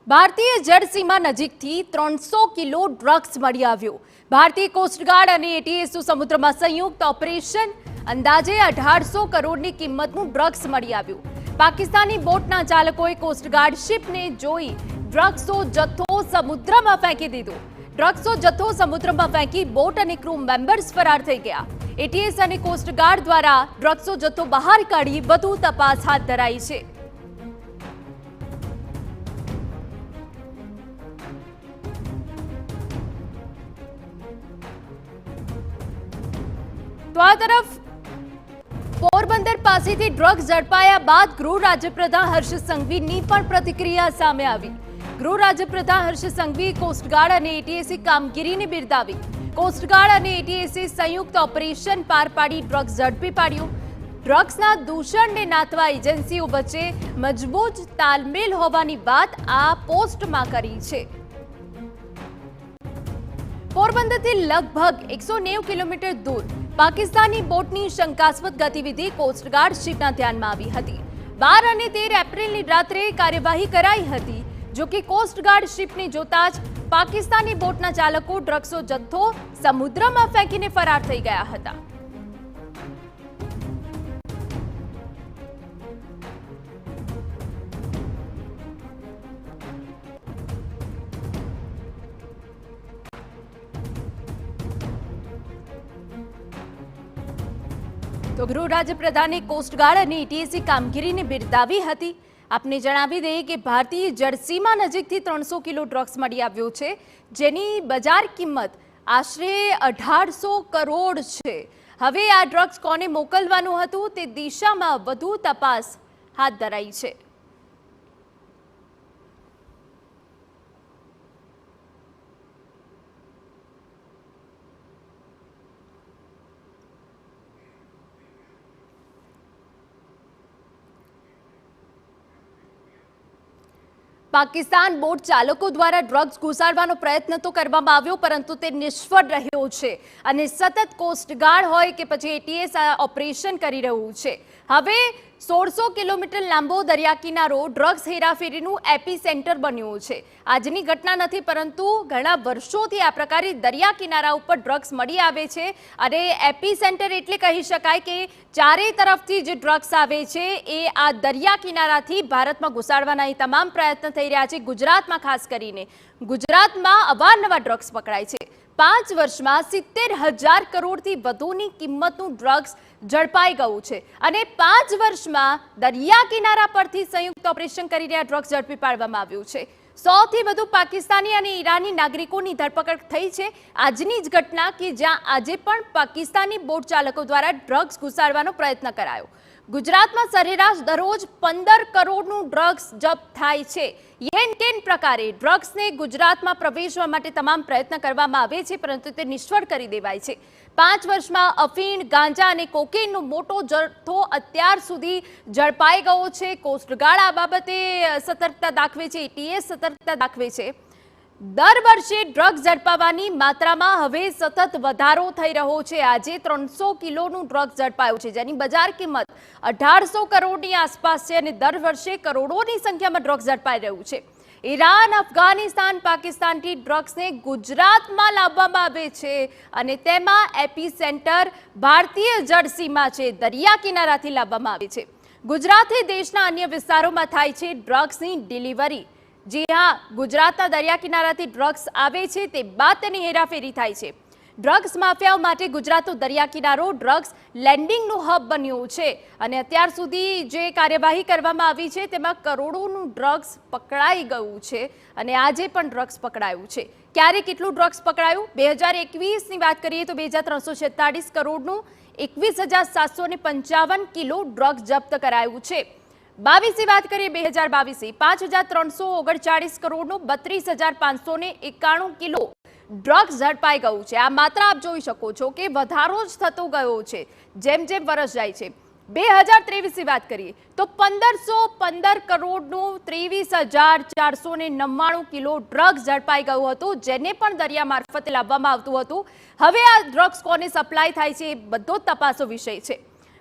ભારતીય જળસીમા નજીકથી 300 kilo drugs મળી આવ્યો। ભારતીય કોસ્ટગાર્ડ અને એટીએસનું સમુદ્રમાં સંયુક્ત ઓપરેશન અંદાજે 1800 કરોડની કિંમતનું ડ્રગ્સ મળી આવ્યું। પાકિસ્તાની બોટના ચાલકોએ કોસ્ટગાર્ડ શિપને જોઈ ડ્રગ્સનો જથ્થો સમુદ્રમાં ફેંકી દીધો। ડ્રગ્સનો જથ્થો સમુદ્રમાં ફેંકી બોટ અને ક્રૂ મેમ્બર્સ ફરાર થઈ ગયા। એટીએસ અને કોસ્ટગાર્ડ દ્વારા ડ્રગ્સનો જથ્થો બહાર કાઢી વધુ તપાસ હાથ ધરાઈ છે। तो आ तरफ पोरबंदर पासेथी ड्रग्स झड़पाया बाद गृह राज्यप्रधान हर्ष संघवीनी पण प्रतिक्रिया सामे आवी। गृह राज्यप्रधान हर्ष संघवी कोस्टगार्ड અને એટીએસની કામગીરીને બિરદાવી। કોસ્ટગાર્ડ અને એટીએસે સંયુક્ત ઓપરેશન પાર પાડી ડ્રગ્સ ઝડપી પાડ્યું। ડ્રગ્સના દૂષણને નાથવા એજન્સીઓ વચ્ચે મજબૂત તાલમેલ હોવાની વાત આ પોસ્ટમાં કરી છે। પોરબંદરથી લગભગ 190 કિલોમીટર દૂર પાકિસ્તાની બોટની શંકાસ્પદ ગતિવિધિ કોસ્ટગાર્ડ શિપના ધ્યાનમાં આવી હતી। 12 અને 13 એપ્રિલની રાત્રે કાર્યવાહી કરાઈ હતી। જો કે કોસ્ટગાર્ડ શિપને જોતા જ પાકિસ્તાની બોટના ચાલકો ડ્રગ્સનો જથ્થો સમુદ્રમાં ફેંકીને ફરાર થઈ ગયા હતા। तो गृह राज्यप्रधाने कोस्टगार्ड અને એટીએસની કામગીરીને બિરદાવી હતી। આપને જણાવી દઈએ કે ભારતીય જળસીમા નજીકથી 300 કિલો ડ્રગ્સ મળી આવ્યો છે, જેની બજાર કિંમત આશરે 1800 કરોડ છે। હવે આ ડ્રગ્સ કોને મોકલવાનું હતું તે દિશામાં વધુ તપાસ હાથ ધરાઈ છે। પાકિસ્તાન બોટ ચાલકો દ્વારા ડ્રગ્સ ઘુસાડવાનો પ્રયત્ન તો કરવામાં આવ્યો, પરંતુ તે નિષ્ફળ રહ્યો છે અને સતત કોસ્ટગાર્ડ હોય કે પછી એટીએસ આ ઓપરેશન કરી રહ્યું છે। હવે 1600 કિલોમીટર લાંબો દરિયા કિનારો ડ્રગ્સ હેરાફેરીનું એપી સેન્ટર બન્યો છે। આજની ઘટના નથી, પરંતુ ઘણા વર્ષોથી આ પ્રકારે દરિયા કિનારા ઉપર ડ્રગ્સ મળી આવે છે અને એપી સેન્ટર એટલે કહી શકાય કે ચારે તરફથી જે ડ્રગ્સ આવે છે એ આ દરિયા કિનારાથી ભારતમાં ઘુસાડવાના તમામ પ્રયત્ન થઈ રહ્યા છે। ગુજરાતમાં ખાસ કરીને ગુજરાતમાં અવારનવાર ડ્રગ્સ પકડાય છે। 5 વર્ષમાં 70,000 કરોડથી વધુની કિંમતનું ડ્રગ્સ ઝડપાઈ ગયું છે અને 5 વર્ષમાં દરિયા કિનારા પરથી સંયુક્ત ઓપરેશન કરી રહ્યા ડ્રગ્સ ઝડપી પાડવામાં આવ્યું છે। 100 થી વધુ પાકિસ્તાની અને ઈરાની નાગરિકોની ધરપકડ થઈ છે। આજની જ ઘટના કે જ્યાં આજે પણ પાકિસ્તાની બોટ ચાલકો દ્વારા ડ્રગ્સ ઘુસાડવાનો પ્રયત્ન કરાયો। ગુજરાતમાં સરેરાશ દરરોજ 15 કરોડનું ડ્રગ્સ જપ્ત થાય છે। યેન કેન પ્રકારે ડ્રગ્સને ગુજરાતમાં પ્રવેશવા માટે તમામ પ્રયત્ન કરવામાં આવે છે, પરંતુ તે નિષ્ફળ કરી દેવાય છે। 5 વર્ષમાં અફીણ, ગાંજા અને કોકેનનો મોટો જથ્થો અત્યાર સુધી ઝડપાઈ ગયો છે। કોસ્ટગાર્ડ આ બાબતે સતર્કતા દાખવે છે, એટીએસ સતર્કતા દાખવે છે। દર વર્ષે ડ્રગ્સ ઝડપાવાની માત્રામાં હવે સતત વધારો થઈ રહ્યો છે। આજે 300 કિલોનું ડ્રગ્સ ઝડપાયું છે, જેની બજાર કિંમત 1800 કરોડની આસપાસ છે અને દર વર્ષે કરોડોની સંખ્યામાં ડ્રગ્સ ઝડપાઈ રહ્યું છે। ઈરાન, અફઘાનિસ્તાન, પાકિસ્તાનથી ડ્રગ્સને ગુજરાતમાં લાવવામાં આવે છે અને તેમાં એપી સેન્ટર ભારતીય જળસીમા છે, દરિયા કિનારાથી લાવવામાં આવે છે। ગુજરાતથી દેશના અન્ય વિસ્તારોમાં થાય છે ડ્રગ્સની ડિલિવરી। જી હા, ગુજરાતના દરિયા કિનારાથી ડ્રગ્સ આવે છે, તે બાદ તેની હેરાફેરી થાય છે। ડ્રગ્સ માફિયાઓ માટે ગુજરાતનો દરિયા કિનારો ડ્રગ્સ લેન્ડિંગનું હબ બન્યું છે અને અત્યાર સુધી જે કાર્યવાહી કરવામાં આવી છે તેમાં કરોડોનું ડ્રગ્સ પકડાઈ ગયું છે અને આજે પણ ડ્રગ્સ પકડાયું છે। ક્યારે કેટલું ડ્રગ્સ પકડાયું? 2021ની વાત કરીએ તો 2346 કરોડનું 21,755 કિલો ડ્રગ્સ જપ્ત કરાયું છે। 22ની વાત કરીએ 2022 5,339 કરોડનું 32,591 કિલો ડ્રગ્સ ઝડપાઈ ગયું છે। આ માત્ર આપ જોઈ શકો છો કે વધારો જ થતો ગયો છે જેમ જેમ વર્ષ જાય છે। 2023ની વાત કરીએ તો 1515 કરોડનું 23,499 કિલો ડ્રગ્સ ઝડપાઈ ગયું હતું, જેને પણ દરિયા મારફતે લાવવામાં આવતું હતું। હવે આ ડ્રગ્સ કોને સપ્લાય થાય છે એ બધો તપાસનો વિષય છે।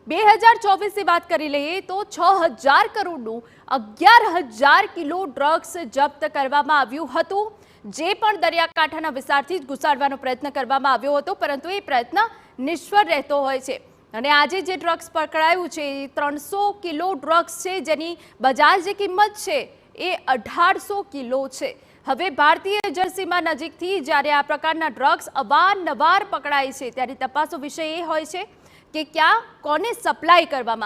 2024 ની વાત કરી લઈએ તો 6,000 કરોડનું 11,000 કિલો ડ્રગ્સ જપ્ત કરવામાં આવ્યું હતું, જે પણ દરિયાકાંઠાના વિસ્તારથી જ ઘુસાડવાનો પ્રયત્ન કરવામાં આવ્યો હતો, પરંતુ એ પ્રયત્ન નિષ્ફળ રહેતો હોય છે. અને આજે જે ડ્રગ્સ પકડાયું છે એ 300 કિલો ડ્રગ્સ છે, જેની બજાર જે કિંમત છે એ 1800 કિલો છે. હવે ભારતીય જળસીમા નજીકથી જ્યારે આ પ્રકારના ડ્રગ્સ અવારનવાર પકડાય છે ત્યારે તપાસો વિષય એ હોય છે કે ક્યાં કોને સપ્લાય કરવામાં આવે